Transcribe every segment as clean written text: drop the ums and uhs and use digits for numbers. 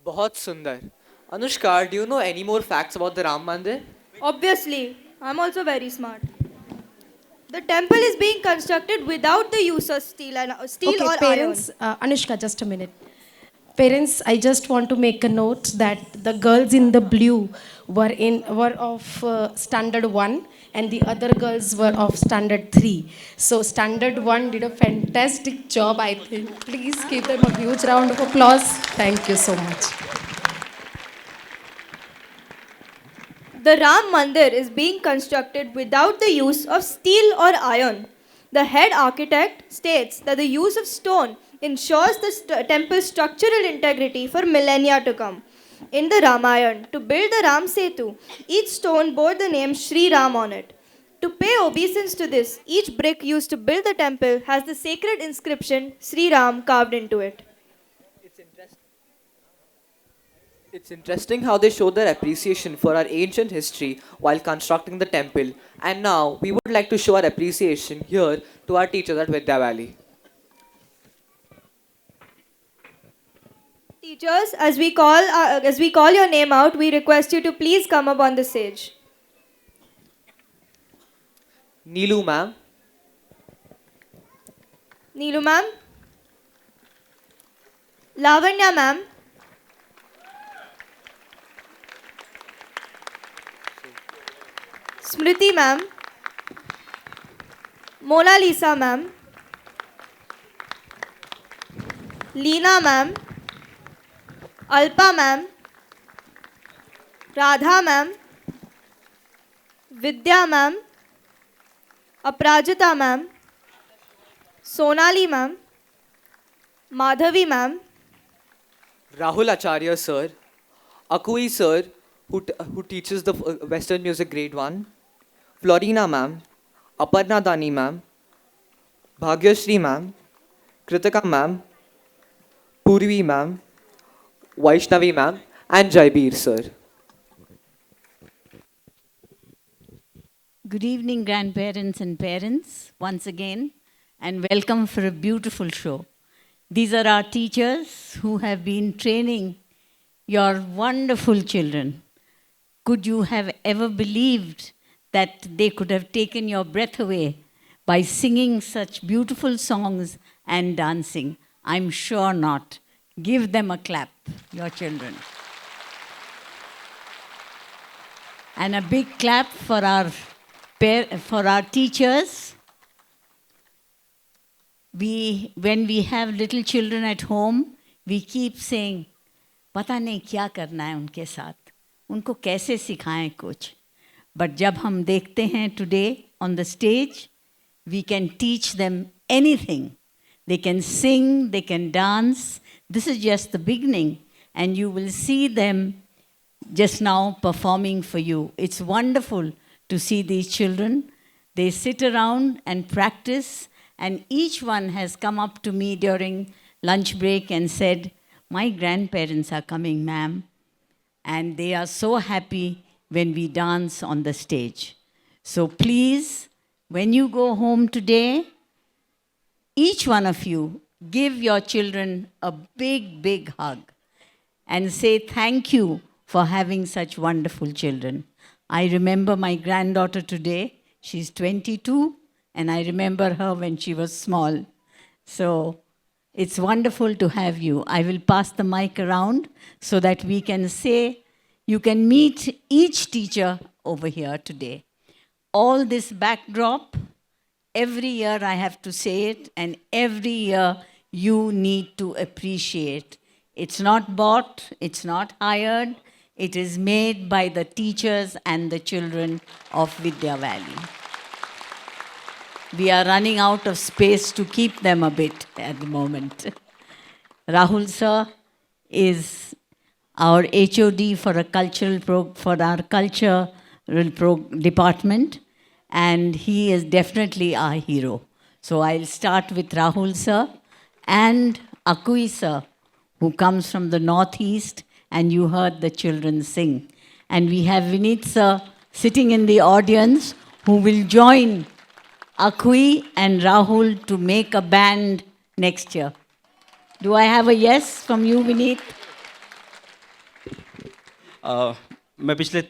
बहुत सुंदर. Anushka, do you know any more facts about the Ram Mandir? Obviously, I'm also very smart. The temple is being constructed without the use of steel Okay, or iron. parents, Anushka, just a minute. Parents, I just want to make a note that the girls in the blue were of standard 1 and the other girls were of standard 3. So standard 1 did a fantastic job, I think. Please give them a huge round of applause. Thank you so much. The Ram Mandir is being constructed without the use of steel or iron. The head architect states that the use of stone ensures the temple's structural integrity for millennia to come. In the Ramayana, to build the Ram Setu, each stone bore the name Sri Ram on it. To pay obeisance to this, each brick used to build the temple has the sacred inscription Sri Ram carved into it. It's interesting how they show their appreciation for our ancient history while constructing the temple. And now we would like to show our appreciation here to our teachers at Vidya Valley. Teachers, as we call your name out, we request you to please come up on the stage. Neelu ma'am, Neelu ma'am, Lavanya ma'am, Smriti ma'am, Mona Lisa ma'am, Leena ma'am, Alpa ma'am, Radha ma'am, Vidya ma'am, Aprajita ma'am, Sonali ma'am, Madhavi ma'am, Rahul Acharya sir, Akui sir, who teaches the Western Music Grade 1, Florina ma'am, Aparna Dani ma'am, Bhagyashri ma'am, Kritika ma'am, Purvi ma'am, Vaishnavi ma'am, and Jaibir sir. Good evening, grandparents and parents, once again, and welcome for a beautiful show. These are our teachers who have been training your wonderful children. Could you have ever believed that they could have taken your breath away by singing such beautiful songs and dancing? I'm sure not. Give them a clap, your children. And a big clap for our teachers. When we have little children at home, we keep saying, पता नहीं क्या करना है उनके साथ, उनको कैसे सिखाएं कुछ. But जब हम देखते हैं today on the stage, we can teach them anything. They can sing, they can dance. This is just the beginning, and you will see them just now performing for you. It's wonderful to see these children. They sit around and practice, and each one has come up to me during lunch break and said, my grandparents are coming, ma'am. And they are so happy when we dance on the stage. So please, when you go home today, each one of you, give your children a big, big hug and say thank you for having such wonderful children. I remember my granddaughter today. She's 22, and I remember her when she was small. So it's wonderful to have you. I will pass the mic around so that we can say, you can meet each teacher over here today. All this backdrop, every year I have to say it, and every year you need to appreciate. It's not bought, it's not hired, it is made by the teachers and the children of Vidya Valley. We are running out of space to keep them a bit at the moment. Rahul sir is our HOD for our culture department, and he is definitely our hero. So I'll start with Rahul sir and Akui sir, who comes from the northeast, and you heard the children sing. And we have Vineet sir sitting in the audience, who will join Akui and Rahul to make a band next year. Do I have a yes from you, Vineet? मैं पिछले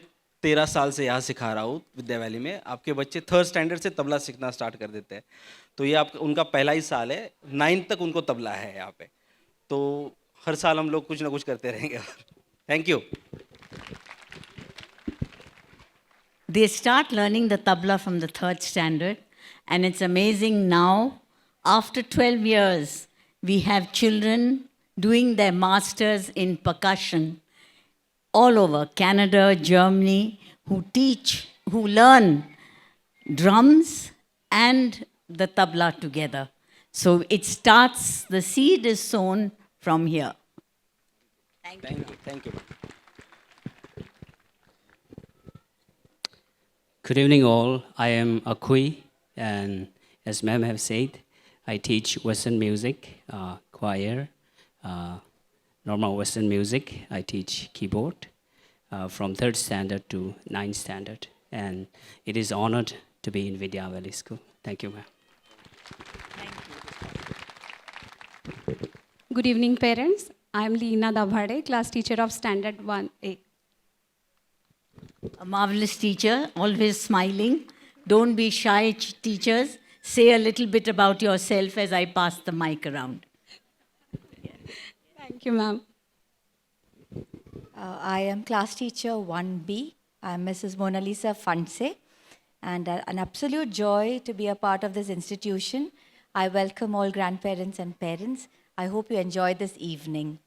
13 साल से यहाँ सिखा रहा हूँ विद्या valley में। आपके बच्चे 3rd स्टैंडर्ड से तबला सीखना स्टार्ट कर देते हैं, तो ये आप उनका पहला ही साल है। 9th तक उनको तबला है यहाँ पे, तो हर साल हम लोग कुछ ना कुछ करते रहेंगे। Thank you. They start learning the tabla from the 3rd standard, and it's amazing now, after 12 years, we have children doing their masters in percussion all over Canada, Germany, who learn drums and the tabla together. So it starts, the seed is sown from here. Thank you. Thank you. Good evening, all. I am Akui, and as ma'am have said, I teach Western music, choir, normal Western music. I teach keyboard from 3rd standard to 9th standard, and it is honored to be in Vidya Valley School. Thank you, ma'am. Good evening, parents. I am Leena Dabhade, class teacher of Standard 1A. A marvelous teacher, always smiling. Don't be shy, teachers. Say a little bit about yourself as I pass the mic around. Thank you, ma'am. I am class teacher 1B. I am Mrs. Mona Lisa Fanse, and an absolute joy to be a part of this institution. I welcome all grandparents and parents. I hope you enjoy this evening.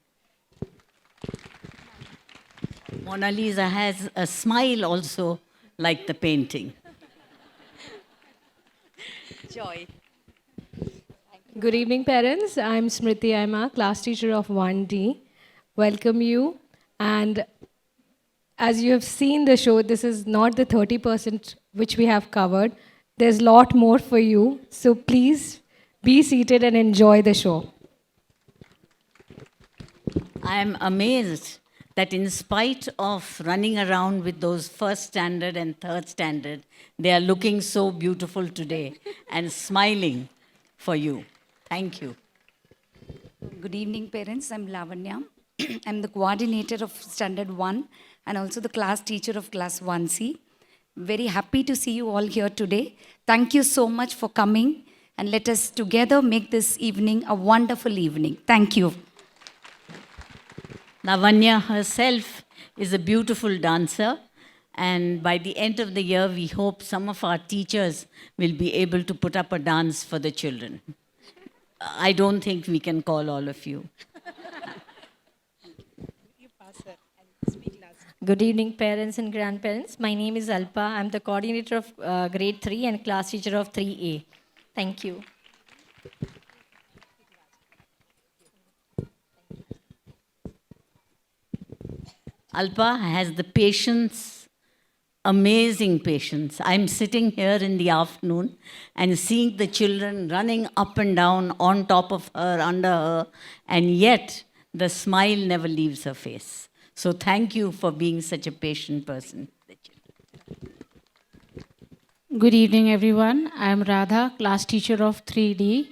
Mona Lisa has a smile also, like the painting. Joy. Good evening, parents. I'm Smriti. I'm a class teacher of 1D. Welcome you. And as you have seen the show, this is not the 30% which we have covered. There's a lot more for you. So please be seated and enjoy the show. I am amazed that in spite of running around with those 1st standard and 3rd standard, they are looking so beautiful today and smiling for you. Thank you. Good evening, parents. I'm Lavanya. I'm the coordinator of Standard 1 and also the class teacher of Class 1C. Very happy to see you all here today. Thank you so much for coming, and let us together make this evening a wonderful evening. Thank you. Lavanya herself is a beautiful dancer, and by the end of the year, we hope some of our teachers will be able to put up a dance for the children. I don't think we can call all of you. Good evening, parents and grandparents. My name is Alpa. I'm the coordinator of grade 3 and class teacher of 3A. Thank you. Alpa has the patience, amazing patience. I'm sitting here in the afternoon and seeing the children running up and down on top of her, under her, and yet the smile never leaves her face. So thank you for being such a patient person. Good evening, everyone. I'm Radha, class teacher of 3D,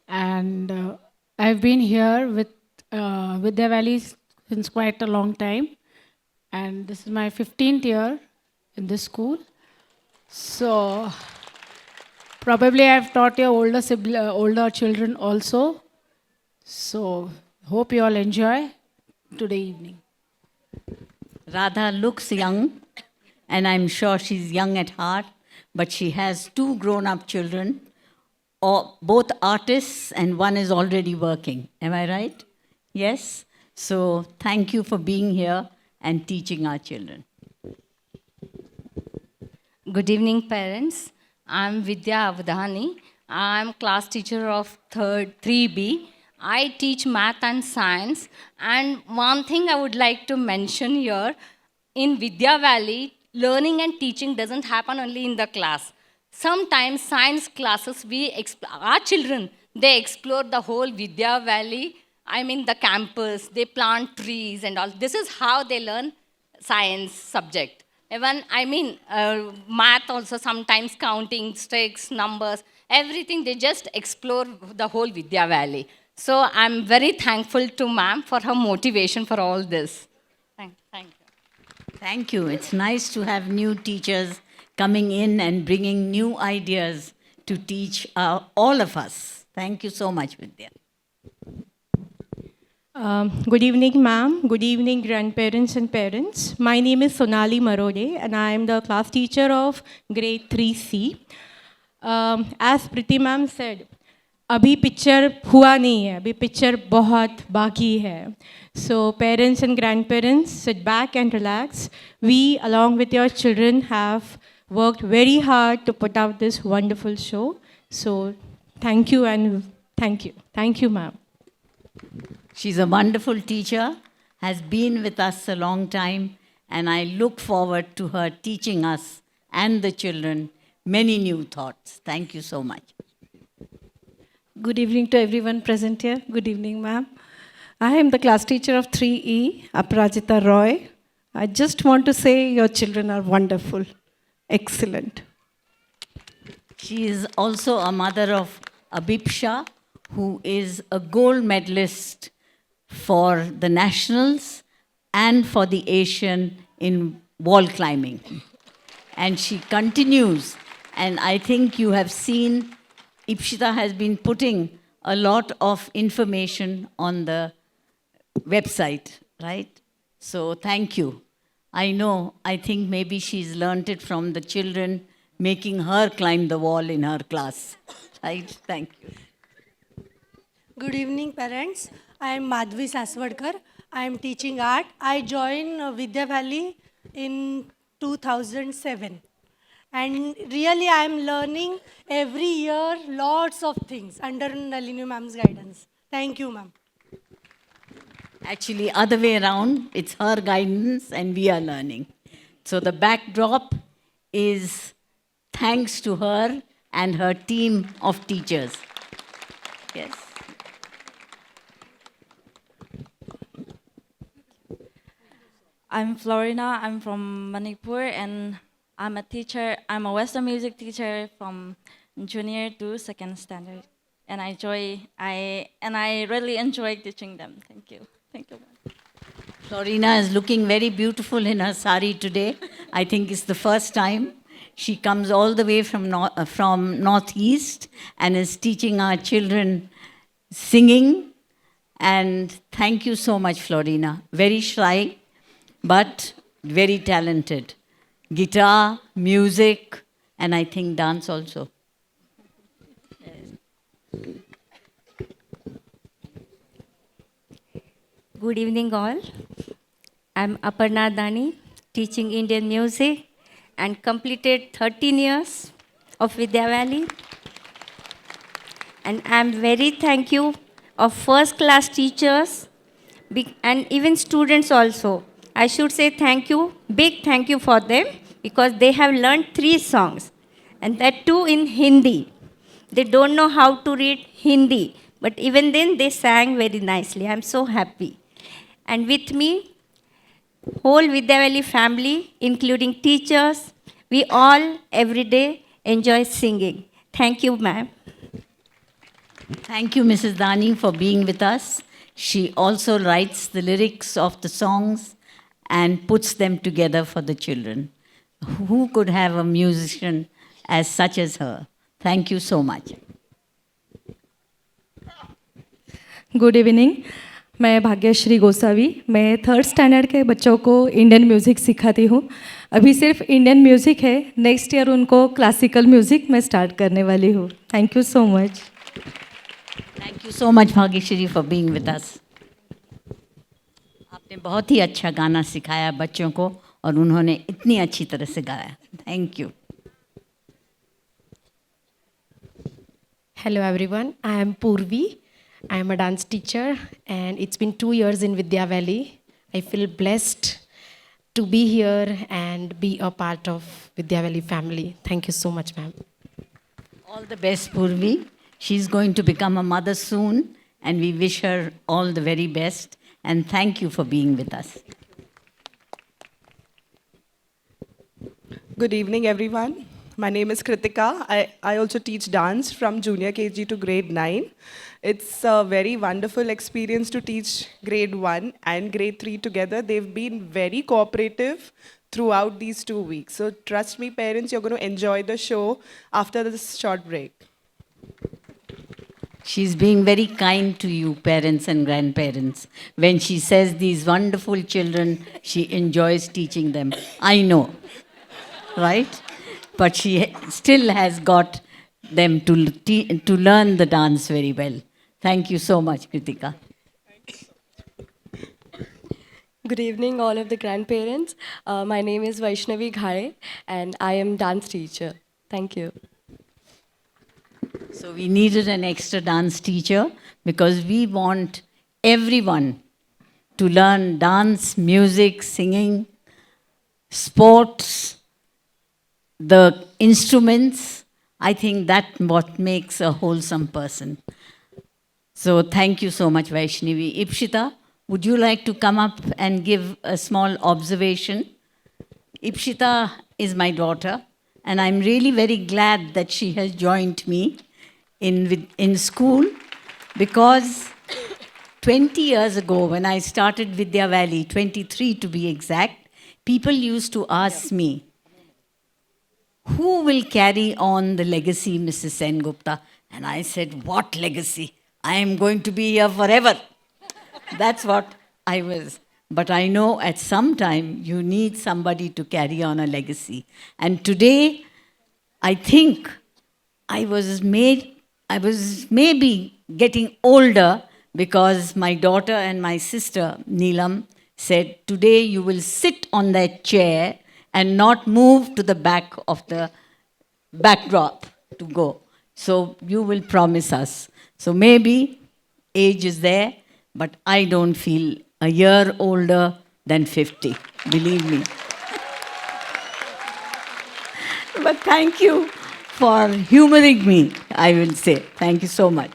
and I've been here with Vidya Valley since quite a long time, and this is my 15th year in this school. So probably I've taught your older children also. So hope you all enjoy today evening. Radha looks young, and I'm sure she's young at heart, but she has 2 grown-up children, both artists, and one is already working. Am I right? Yes? So thank you for being here and teaching our children. Good evening, parents. I'm Vidya Avdhani. I'm class teacher of 3B. I teach math and science. And one thing I would like to mention here, in Vidya Valley, learning and teaching doesn't happen only in the class. Sometimes science classes, our children, they explore the whole Vidya Valley, I mean the campus, they plant trees and all. This is how they learn science subject. Even, math also, sometimes counting, sticks, numbers, everything, they just explore the whole Vidya Valley. So I'm very thankful to ma'am for her motivation for all this. Thank you. Thank you. It's nice to have new teachers coming in and bringing new ideas to teach all of us. Thank you so much, Vidya. Good evening, ma'am. Good evening, grandparents and parents. My name is Sonali Marode, and I am the class teacher of grade 3C. As Priti ma'am said, अभी picture हुआ नहीं है, अभी picture बहुत बाकी है. So parents and grandparents, sit back and relax. We, along with your children, have worked very hard to put out this wonderful show. So thank you and thank you. Thank you, ma'am. She's a wonderful teacher, has been with us a long time, and I look forward to her teaching us and the children many new thoughts. Thank you so much. Good evening to everyone present here. Good evening, ma'am. I am the class teacher of 3E, Aparajita Roy. I just want to say your children are wonderful, excellent. She is also a mother of Abipsha, who is a gold medalist for the nationals and for the Asian in wall climbing. And she continues, and I think you have seen Ipshita has been putting a lot of information on the website, right? So thank you. I think maybe she's learnt it from the children, making her climb the wall in her class, right? Thank you. Good evening, parents. I am Madhvi Saswadkar. I am teaching art. I joined Vidya Valley in 2007. And really, I am learning every year lots of things under Nalini ma'am's guidance. Thank you, ma'am. Actually, other way around, it's her guidance and we are learning. So the backdrop is thanks to her and her team of teachers. Yes. I'm Florina. I'm from Manipur, and I'm a teacher. I'm a Western music teacher from junior to second standard, and I really enjoy teaching them. Thank you. Thank you. Florina is looking very beautiful in her sari today. I think it's the first time. She comes all the way from Northeast and is teaching our children singing. And thank you so much, Florina. Very shy, but very talented. Guitar, music, and I think dance also. Good evening, all. I'm Aparna Dani, teaching Indian music and completed 13 years of Vidya Valley. And I'm very thank you of first class teachers and even students also. I should say thank you, big thank you for them, because they have learned 3 songs, and that too in Hindi. They don't know how to read Hindi, but even then they sang very nicely. I'm so happy. And with me, whole Vidya Valley family, including teachers, we all every day enjoy singing. Thank you, ma'am. Thank you, Mrs. Dani, for being with us. She also writes the lyrics of the songs and puts them together for the children. Who could have a musician as such as her? Thank you so much. Good evening. मैं भाग्यश्री गोसावी. मैं 3rd standard के बच्चों को Indian music सिखाती हूँ. अभी सिर्फ Indian music है, नेक्स्ट ईयर उनको क्लासिकल म्यूज़िक मैं स्टार्ट करने वाली हूँ. Thank you so much. Thank you so much, Bhagyashri, for being with us. आपने बहुत ही अच्छा गाना सिखाया बच्चों को और उन्होंने इतनी अच्छी तरह से गाया. Thank you. Hello everyone, I am Purvi. I am a dance teacher and it's been 2 years in Vidya Valley. I feel blessed to be here and be a part of Vidya Valley family. Thank you so much, ma'am. All the best, Purvi. She's going to become a mother soon and we wish her all the very best and thank you for being with us. Good evening, everyone. My name is Kritika. I also teach dance from junior KG to grade 9. It's a very wonderful experience to teach grade 1 and grade 3 together. They've been very cooperative throughout these 2 weeks. So trust me, parents, you're going to enjoy the show after this short break. She's being very kind to you, parents and grandparents. When she says these wonderful children, she enjoys teaching them. I know, right? But she still has got them to learn the dance very well. Thank you so much, Kritika. Good evening, all of the grandparents. My name is Vaishnavi Ghare, and I am dance teacher. Thank you. So we needed an extra dance teacher because we want everyone to learn dance, music, singing, sports, the instruments. I think that's what makes a wholesome person. So thank you so much, Vaishnavi. Ipshita, would you like to come up and give a small observation? Ipshita is my daughter, and I'm really very glad that she has joined me in school, because 20 years ago when I started Vidya Valley, 23 to be exact, people used to ask me, who will carry on the legacy, Mrs. Sengupta? And I said, what legacy? I am going to be here forever. That's what I was. But I know at some time you need somebody to carry on a legacy. And today, I think I was maybe getting older because my daughter and my sister, Neelam, said, today you will sit on that chair and not move to the back of the backdrop to go. So you will promise us. So maybe age is there, but I don't feel a year older than 50, believe me. But thank you for humoring me, I will say. Thank you so much.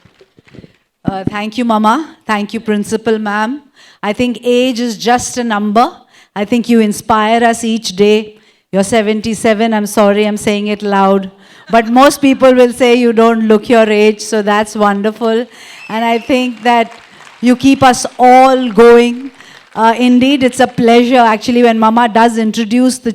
Thank you, Mama. Thank you, Principal Ma'am. I think age is just a number. I think you inspire us each day. You're 77. I'm sorry I'm saying it loud. But most people will say you don't look your age, so that's wonderful. And I think that you keep us all going. Indeed, it's a pleasure, actually, when Mama does introduce the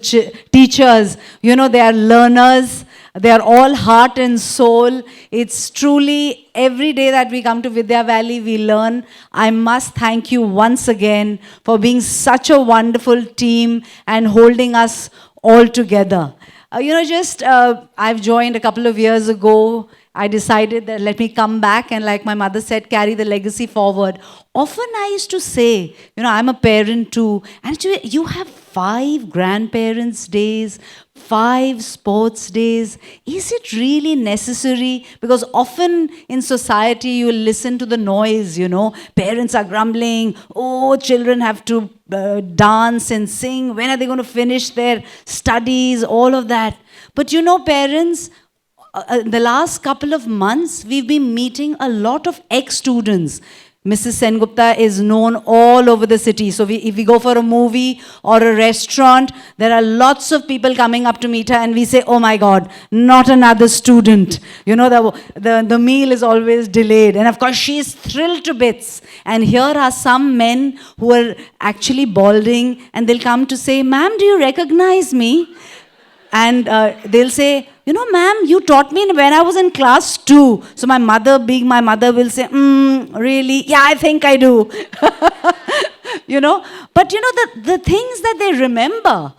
teachers. You know, they are learners. They are all heart and soul. It's truly every day that we come to Vidya Valley, we learn. I must thank you once again for being such a wonderful team and holding us all together. I've joined a couple of years ago. I decided that let me come back and, like my mother said, carry the legacy forward. Often I used to say, I'm a parent too. And actually, you have 5 grandparents' days, 5 sports days. Is it really necessary? Because often in society, you will listen to the noise, Parents are grumbling, oh, children have to dance and sing. When are they going to finish their studies? All of that. But parents, the last couple of months, we've been meeting a lot of ex-students. Mrs. Sengupta is known all over the city. So if we go for a movie or a restaurant, there are lots of people coming up to meet her and we say, oh my God, not another student. The meal is always delayed. And of course, she's thrilled to bits. And here are some men who are actually balding and they'll come to say, ma'am, do you recognize me? And they'll say, ma'am, you taught me when I was in class 2. So my mother, being my mother, will say, really? Yeah, I think I do. But the things that they remember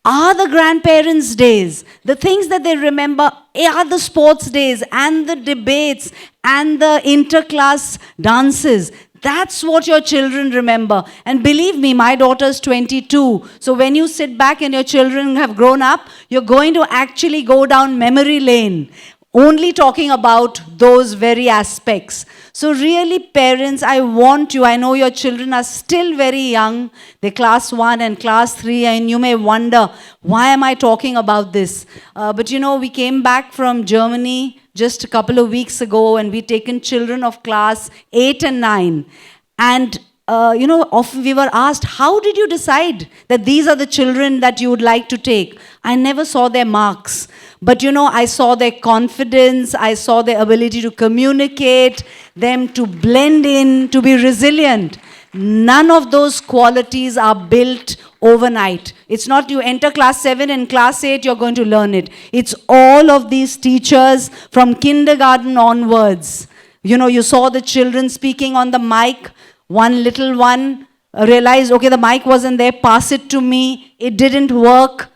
are the grandparents' days. The things that they remember are the sports days and the debates and the interclass dances. That's what your children remember. And believe me, my daughter's 22. So when you sit back and your children have grown up, you're going to actually go down memory lane, only talking about those very aspects. So really, parents, I want you, I know your children are still very young. They're class 1 and class 3, and you may wonder, why am I talking about this? But we came back from Germany just a couple of weeks ago, and we'd taken children of class 8 and 9. And, often we were asked, how did you decide that these are the children that you would like to take? I never saw their marks. But you know, I saw their confidence, I saw their ability to communicate, them to blend in, to be resilient. None of those qualities are built overnight. It's not you enter class 7 and class 8, you're going to learn it. It's all of these teachers from kindergarten onwards. You know, you saw the children speaking on the mic. One little one realized, okay, the mic wasn't there, pass it to me. It didn't work.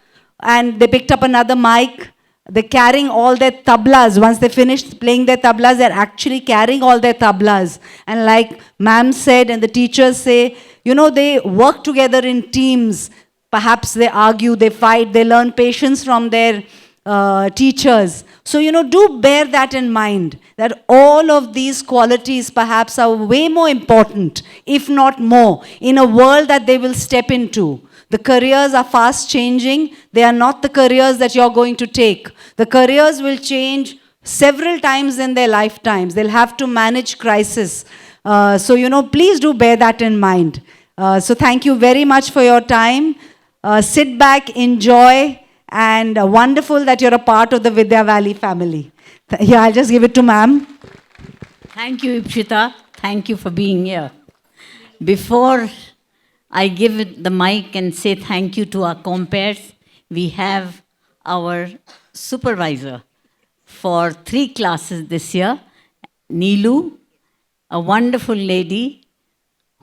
And they picked up another mic. They're carrying all their tablas. Once they finished playing their tablas, they're actually carrying all their tablas. And like ma'am said and the teachers say, you know, they work together in teams. Perhaps they argue, they fight, they learn patience from their teachers. So, you know, do bear that in mind, that all of these qualities perhaps are way more important, if not more, in a world that they will step into. The careers are fast changing. They are not the careers that you're going to take. The careers will change several times in their lifetimes. They'll have to manage crisis. So, you know, please do bear that in mind. So thank you very much for your time. Sit back, enjoy, and wonderful that you're a part of the Vidya Valley family. Yeah, I'll just give it to ma'am. Thank you, Ipshita. Thank you for being here. Before I give it the mic and say thank you to our compares, we have our supervisor for 3 classes this year, Neelu, a wonderful lady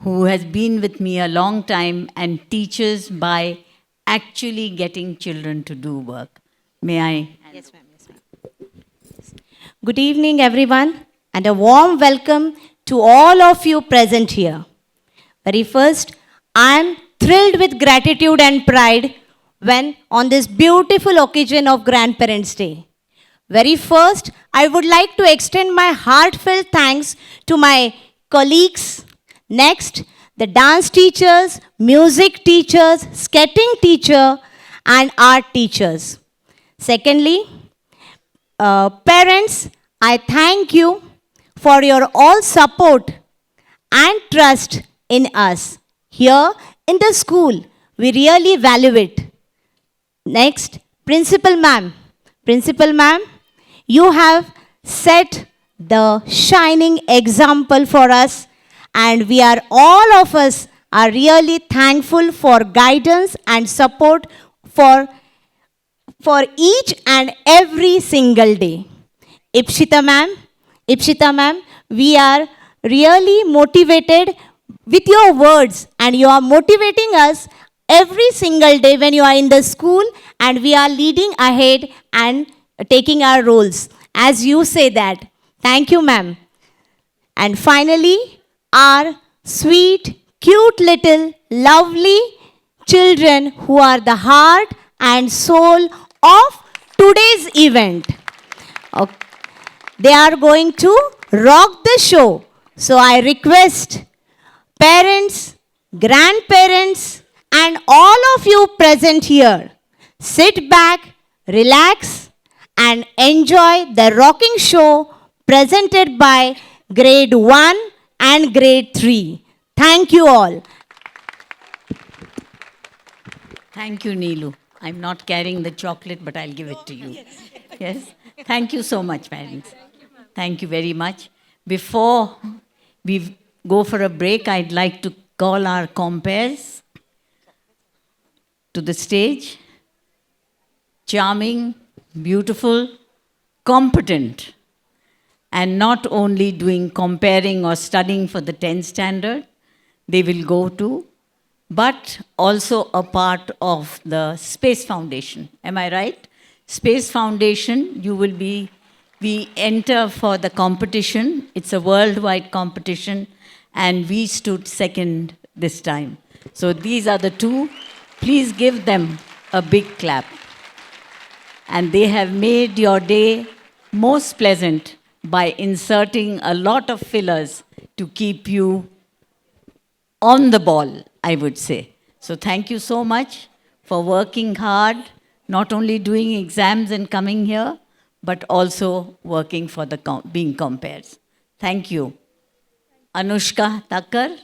who has been with me a long time and teaches by actually getting children to do work. May I? Yes, ma'am. Yes, ma'am. Good evening, everyone, and a warm welcome to all of you present here. Very first, I am thrilled with gratitude and pride when on this beautiful occasion of Grandparents' Day. Very first, I would like to extend my heartfelt thanks to my colleagues. Next, the dance teachers, music teachers, skating teacher, and art teachers. Secondly, parents, I thank you for your all support and trust in us. Here in the school, we really value it. Next, Principal Ma'am. Principal Ma'am, you have set the shining example for us, and we are all of us are really thankful for guidance and support for each and every single day. Ipshita ma'am, we are really motivated with your words, and you are motivating us every single day when you are in the school, and we are leading ahead and taking our roles. As you say that. Thank you, ma'am. And finally, our sweet, cute little, lovely children who are the heart and soul of today's event. Okay. They are going to rock the show. So I request parents, grandparents, and all of you present here, sit back, relax, and enjoy the rocking show presented by Grade 1 and Grade 3. Thank you all. Thank you, Neelu. I'm not carrying the chocolate, but I'll give it to you. Yes. Thank you so much, parents. Thank you very much. Before we go for a break, I'd like to call our compares to the stage. Charming, beautiful, competent, and not only doing comparing or studying for the 10th standard, they will go to, but also a part of the Space Foundation. Am I right? Space Foundation, we enter for the competition. It's a worldwide competition, and we stood second this time. So these are the 2. Please give them a big clap. And they have made your day most pleasant by inserting a lot of fillers to keep you on the ball, I would say. So thank you so much for working hard, not only doing exams and coming here, but also working for the being compares. Thank you. Anushka Thakkar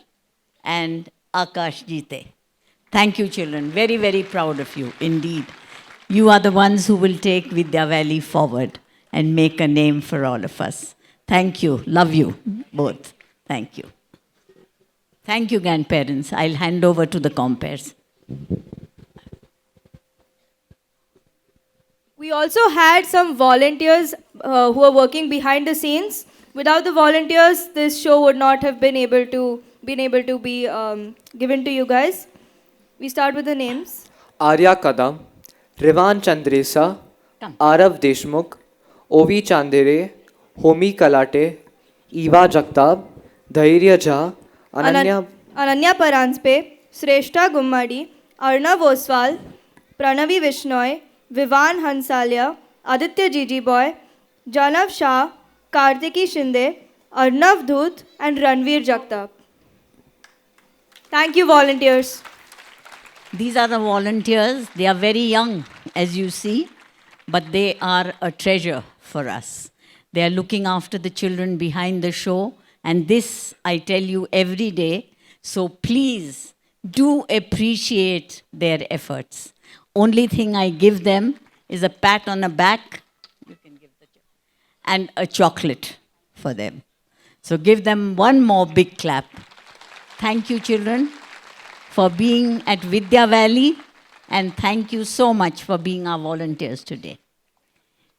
and Akash Jite. Thank you, children. Very, very proud of you, indeed. You are the ones who will take Vidya Valley forward and make a name for all of us. Thank you. Love you both. Thank you. Thank you, grandparents. I'll hand over to the compares. We also had some volunteers who are working behind the scenes. Without the volunteers, this show would not have been able to be given to you guys. We start with the names. Arya Kadam, Rivan Chandresa, Arav Deshmukh, Ovi Chandere, Homi Kalate, Eva Jagtab, Dhairya Jha, Ananya Paranspe, Shrestha Gummadi, Arnav Oswal, Pranavi Vishnoy, Vivan Hansalia, Aditya Gigi Boy, Janav Shah, Kartiki Shinde, Arnav Dhut, and Ranveer Jagtap. Thank you, volunteers. These are the volunteers. They are very young, as you see, but they are a treasure for us. They are looking after the children behind the show, and this I tell you every day. So please do appreciate their efforts. Only thing I give them is a pat on the back and a chocolate for them. So give them one more big clap. Thank you, children, for being at Vidya Valley, and thank you so much for being our volunteers today.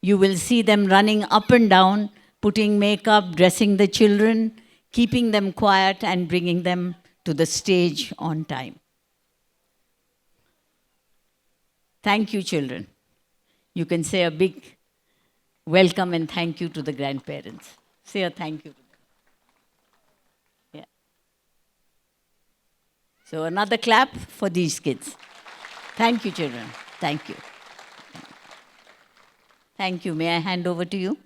You will see them running up and down, putting makeup, dressing the children, keeping them quiet, and bringing them to the stage on time. Thank you, children. You can say a big welcome and thank you to the grandparents. Say a thank you to them. Yeah. So another clap for these kids. Thank you, children. Thank you. Thank you. May I hand over to you?